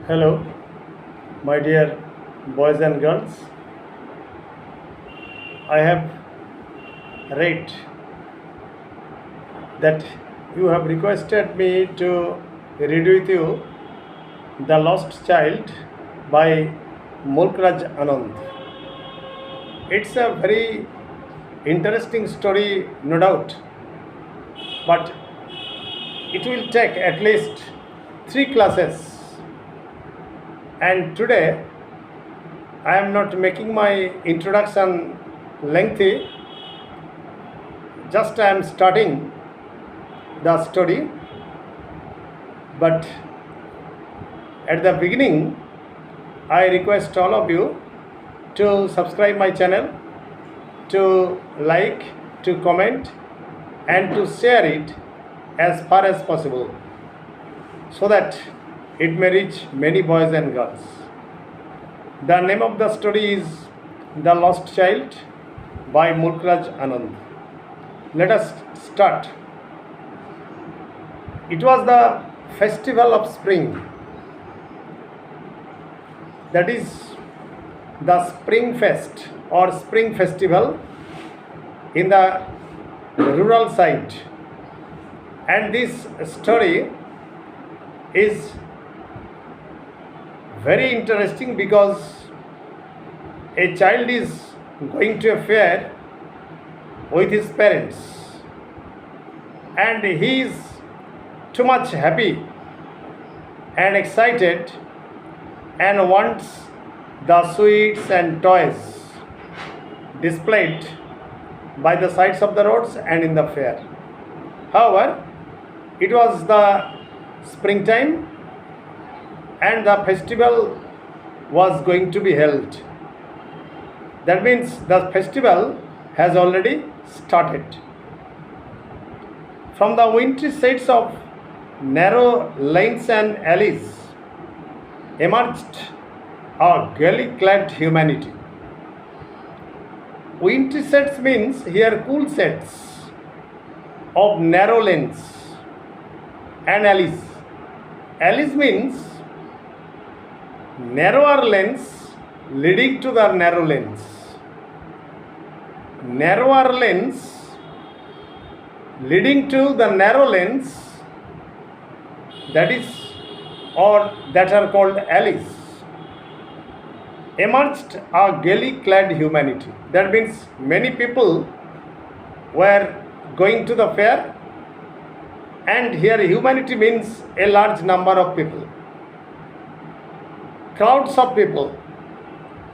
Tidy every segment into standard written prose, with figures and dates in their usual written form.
Hello, my dear boys and girls. I have read that you have requested me to read with you The Lost Child by Mulk Raj Anand. It's a very interesting story, no doubt, but it will take at least three classes. And today I am not making my introduction lengthy, just I am starting the story. But at the beginning, I request all of you to subscribe my channel, to like, to comment, and to share it as far as possible so that it may reach many boys and girls. The name of the story is The Lost Child by Mulk Raj Anand. Let us start. It was the festival of spring, that is the spring fest or spring festival in the rural side. And this story is very interesting because a child is going to a fair with his parents and he is too much happy and excited and wants the sweets and toys displayed by the sides of the roads and in the fair. However, it was the springtime and the festival was going to be held. That means the festival has already started. From the wintry shades of narrow lanes and alleys emerged a gaily clad humanity. Wintry shades means here cool shades of narrow lanes and alleys. Alleys means narrower lanes leading to the narrow lanes. Narrower lanes leading to the narrow lanes, that is, or that are called alleys, emerged a gaily clad humanity. That means many people were going to the fair, and here humanity means a large number of people. Crowds of people,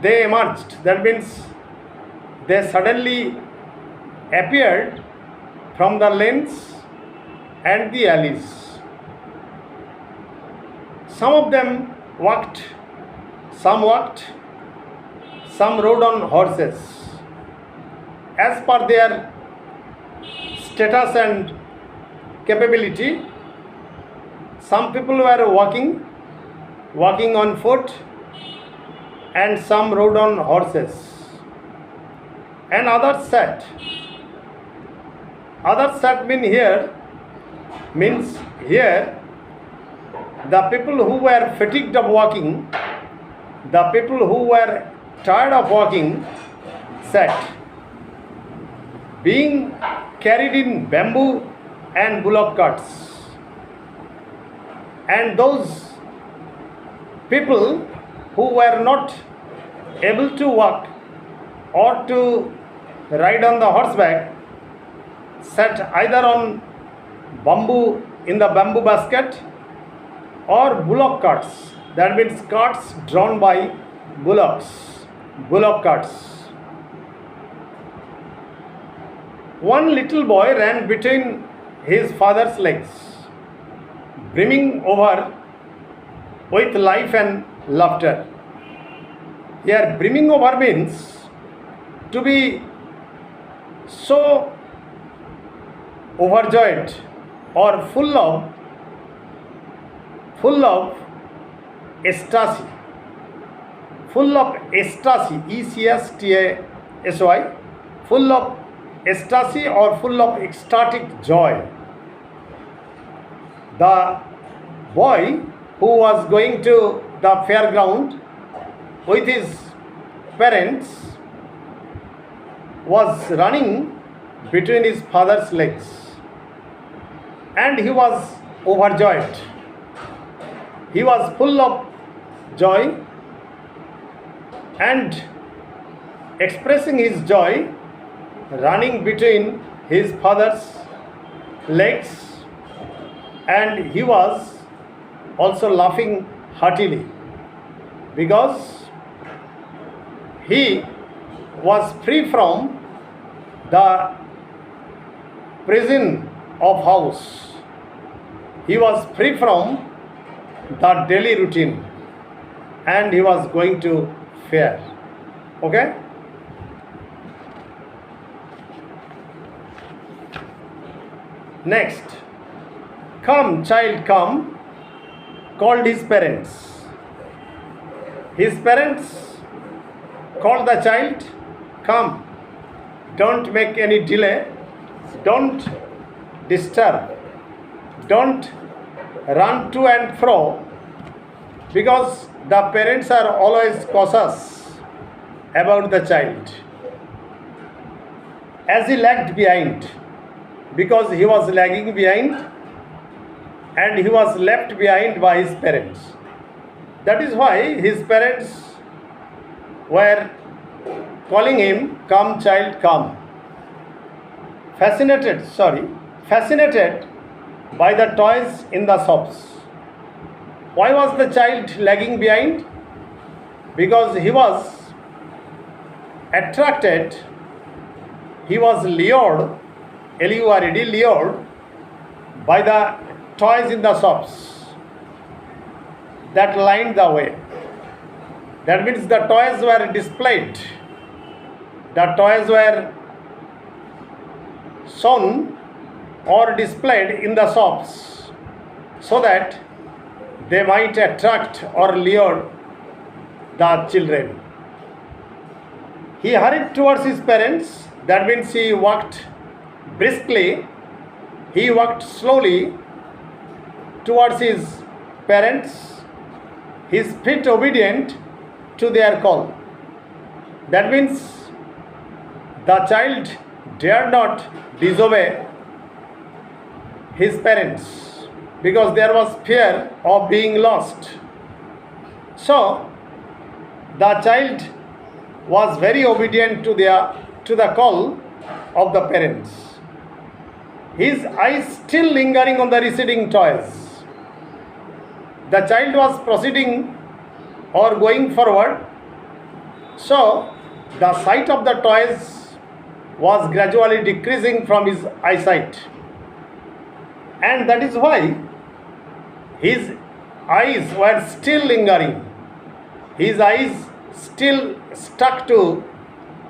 they emerged. That means they suddenly appeared from the lanes and the alleys. Some of them walked, some rode on horses. As per their status and capability, some people were walking on foot, and some rode on horses, and others sat. Others sat means here the people who were fatigued of walking, the people who were tired of walking sat, being carried in bamboo and bullock carts. And those people who were not able to walk or to ride on the horseback sat either on bamboo, in the bamboo basket, or bullock carts. That means carts drawn by bullock carts. One little boy ran between his father's legs, brimming over with life and laughter. Here, brimming over means to be so overjoyed or full of ecstasy, ECSTASY, full of ecstasy or full of ecstatic joy. The boy who was going to the fairground with his parents was running between his father's legs, and he was overjoyed. He was full of joy and expressing his joy, running between his father's legs, and he was also laughing heartily because he was free from the prison of house. He was free from the daily routine, and he was going to fair. Okay? Next, "Come, child, come," called his parents. His parents called the child, "Come, don't make any delay, don't disturb, don't run to and fro," because the parents are always cautious about the child. As he lagged behind, because he was lagging behind and he was left behind by his parents. That is why his parents were calling him, "Come, child, come." Fascinated by the toys in the shops. Why was the child lagging behind? Because he was attracted, he was lured, L-U-R-E-D, lured by the toys in the shops that lined the way. That means the toys were displayed, the toys were shown or displayed in the shops so that they might attract or lure the children. He hurried towards his parents. That means he walked briskly, he walked slowly towards his parents, his feet obedient to their call. That means the child dared not disobey his parents because there was fear of being lost. So the child was very obedient to the call of the parents. His eyes still lingering on the receding toys. The child was proceeding or going forward, so the sight of the toys was gradually decreasing from his eyesight, and that is why his eyes were still lingering. His eyes still stuck to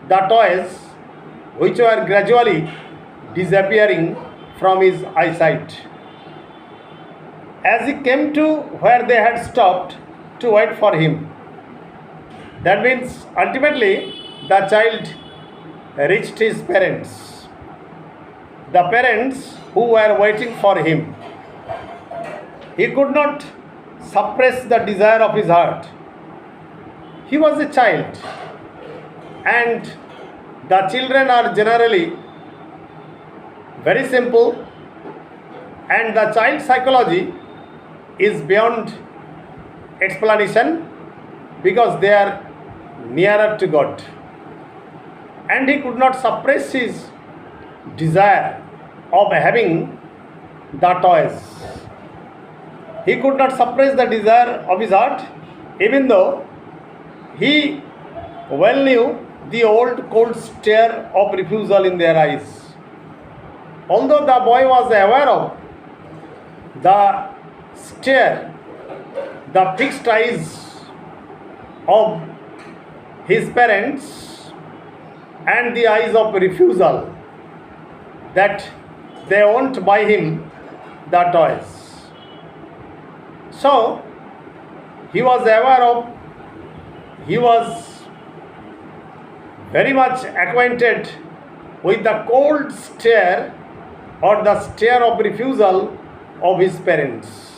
the toys which were gradually disappearing from his eyesight. As he came to where they had stopped to wait for him, that means ultimately the child reached his parents, the parents who were waiting for him. He could not suppress the desire of his heart. He was a child, and the children are generally very simple, and the child psychology is beyond explanation because they are nearer to God. And he could not suppress his desire of having the toys. He could not suppress the desire of his heart, even though he well knew the old cold stare of refusal in their eyes. Although the boy was aware of the stare, the fixed eyes of his parents and the eyes of refusal, that they won't buy him the toys. So he was aware of, he was very much acquainted with the cold stare or the stare of refusal of his parents.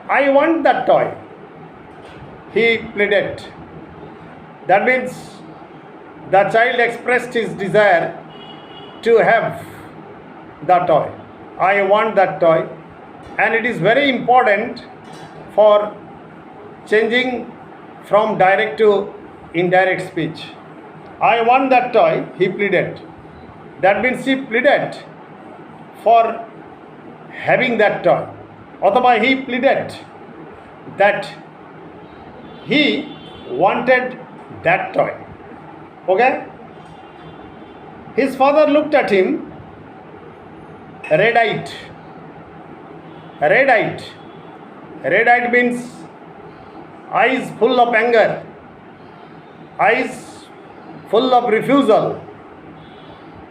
I want that toy, he pleaded. That means the child expressed his desire to have the toy. I want that toy. And it is very important for changing from direct to indirect speech. I want that toy, he pleaded. That means he pleaded for having that toy. Otherwise, he pleaded that he wanted that toy. Okay? His father looked at him, red-eyed. Red-eyed. Red-eyed means eyes full of anger, eyes full of refusal,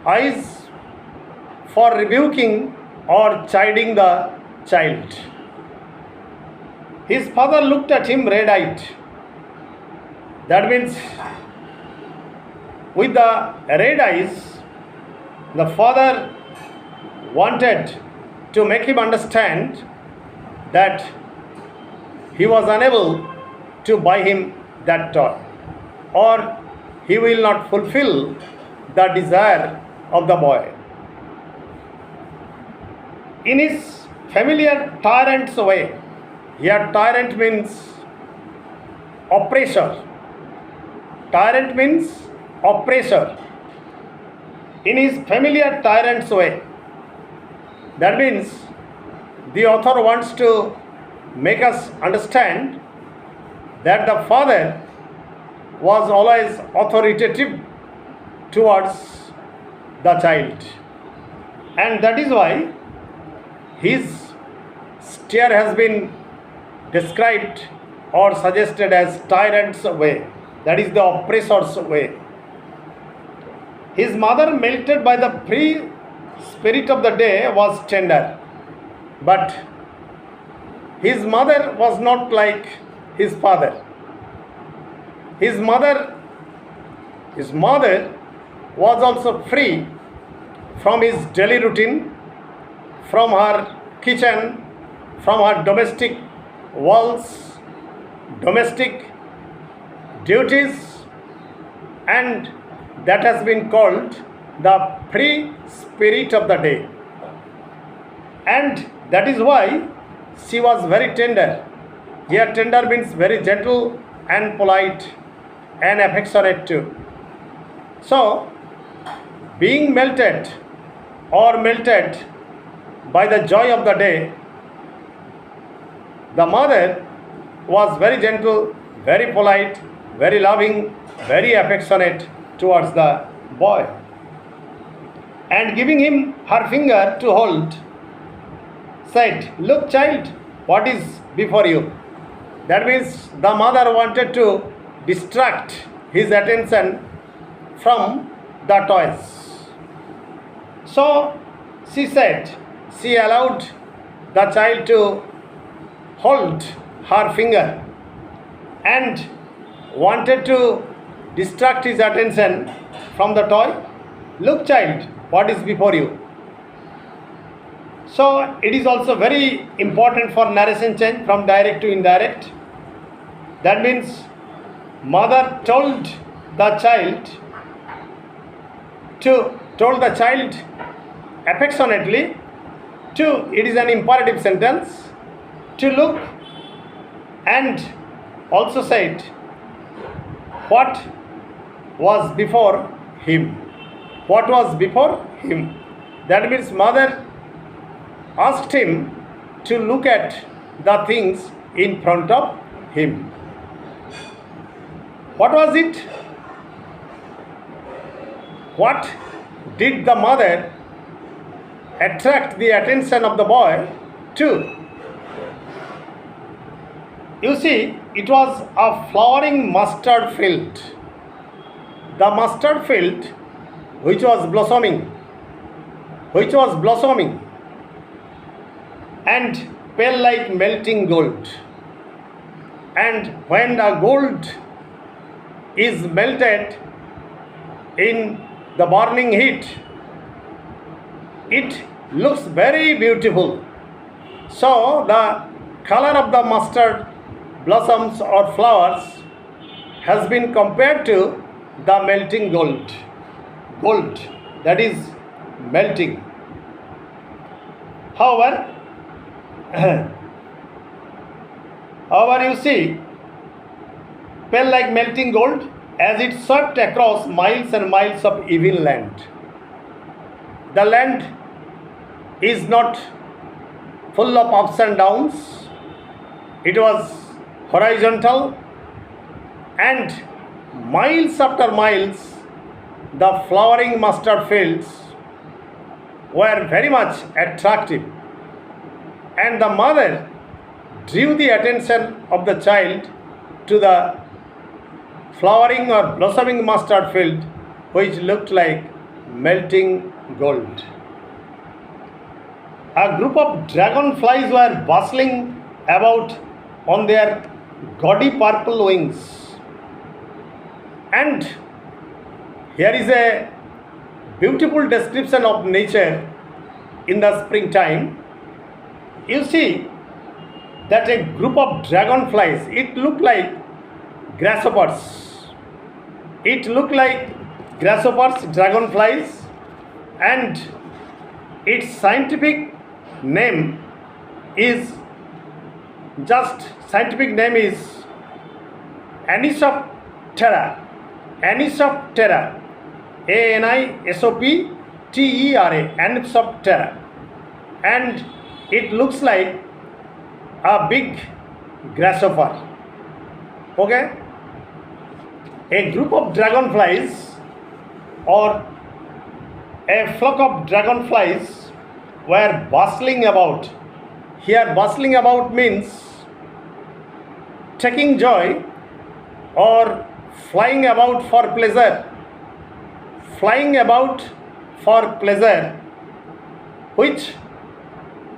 eyes for rebuking or chiding the child. His father looked at him red-eyed. That means with the red eyes, the father wanted to make him understand that he was unable to buy him that toy, or he will not fulfill the desire of the boy. In his familiar tyrant's way, here tyrant means oppressor. Tyrant means oppressor. In his familiar tyrant's way, that means the author wants to make us understand that the father was always authoritative towards the child, and that is why his stare has been described or suggested as tyrant's way, that is the oppressor's way. His mother, melted by the free spirit of the day, was tender, but his mother was not like his father. His mother was also free from his daily routine, from her kitchen, from her domestic walls, domestic duties, and that has been called the free spirit of the day. And that is why she was very tender. Here tender means very gentle and polite and affectionate too. So, being melted by the joy of the day, the mother was very gentle, very polite, very loving, very affectionate towards the boy, and giving him her finger to hold, said, "Look, child, what is before you?" That means the mother wanted to distract his attention from the toys. So she allowed the child to hold her finger and wanted to distract his attention from the toy. "Look, child, what is before you?" So it is also very important for narration change from direct to indirect. That means mother told the child affectionately to, it is an imperative sentence, to look, and also said what was before him. What was before him? That means mother asked him to look at the things in front of him. What was it? What did the mother attract the attention of the boy to? You see, it was a flowering mustard field. The mustard field which was blossoming and pale like melting gold. And when the gold is melted in the burning heat, it looks very beautiful. So the color of the mustard blossoms or flowers has been compared to the melting gold. Gold, that is melting. However, you see, pale like melting gold as it swept across miles and miles of even land. The land is not full of ups and downs. It was horizontal, and miles after miles, the flowering mustard fields were very much attractive, and the mother drew the attention of the child to the flowering or blossoming mustard field, which looked like melting gold. A group of dragonflies were bustling about on their gaudy purple wings. And here is a beautiful description of nature in the springtime. You see that a group of dragonflies, it looked like grasshoppers. It looked like grasshoppers, dragonflies, and its scientific name is Anisoptera. Anisoptera. Anisoptera. Anisoptera. And it looks like a big grasshopper. Okay? A group of dragonflies or a flock of dragonflies were bustling about. Here, bustling about means taking joy or flying about for pleasure. Flying about for pleasure, which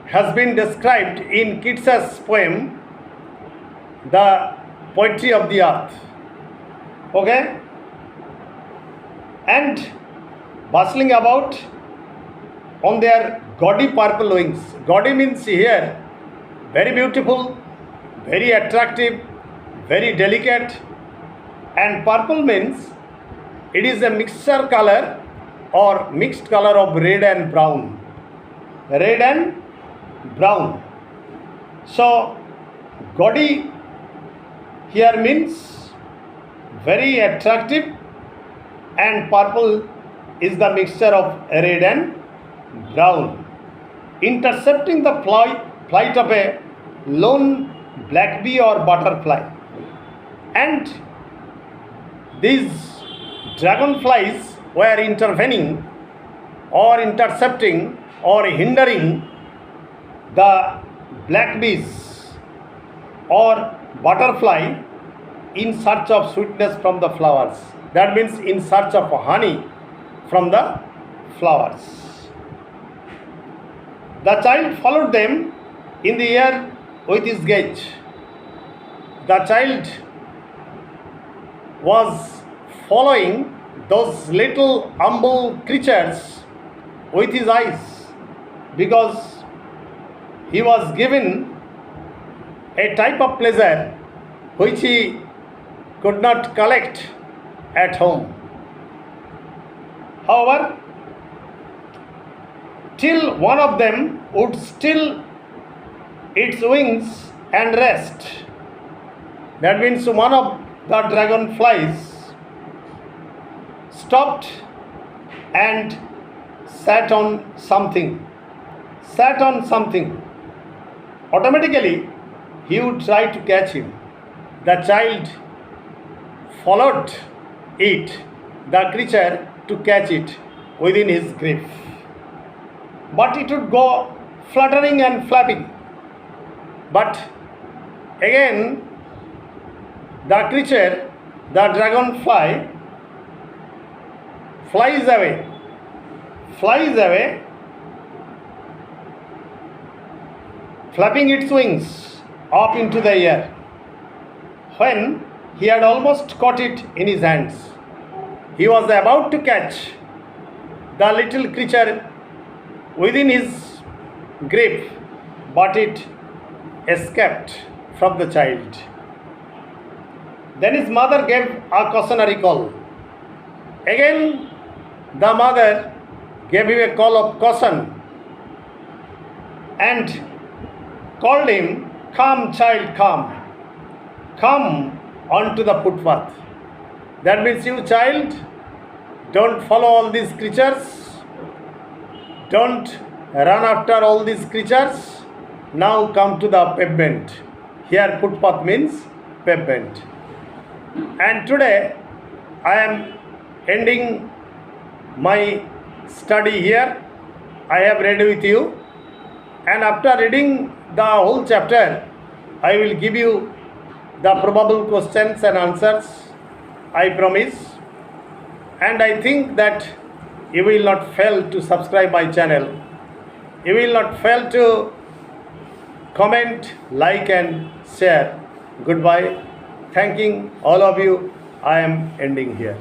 has been described in Keats's poem, The Poetry of the Earth. Okay? And bustling about on their gaudy purple wings. Gaudy means here very beautiful, very attractive, very delicate, and purple means it is a mixture color or mixed color of red and brown. Red and brown. So gaudy here means very attractive, and purple is the mixture of red and brown, intercepting the flight of a lone black bee or butterfly. And these dragonflies were intervening or intercepting or hindering the black bees or butterfly in search of sweetness from the flowers. That means in search of honey from the flowers. The child followed them in the air with his gaze. The child was following those little humble creatures with his eyes, because he was given a type of pleasure which he could not collect at home. However, till one of them would still its wings and rest. That means one of the dragonflies stopped and sat on something. Automatically, he would try to catch him. The child followed it, the creature, to catch it within his grip. But it would go fluttering and flapping. But again, the creature, the dragonfly, flies away, flapping its wings up into the air. When he had almost caught it in his hands, he was about to catch the little creature within his grip, but it escaped from the child. Then his mother gave a cautionary call. Again, the mother gave him a call of caution and called him, "Come, child, come. Come onto the footpath." That means, you child, don't follow all these creatures. Don't run after all these creatures. Now come to the pavement. Here footpath means pavement. And today I am ending my study here. I have read with you. And after reading the whole chapter, I will give you the probable questions and answers, I promise. And I think that you will not fail to subscribe my channel. You will not fail to comment, like and share. Goodbye. Thanking all of you. I am ending here.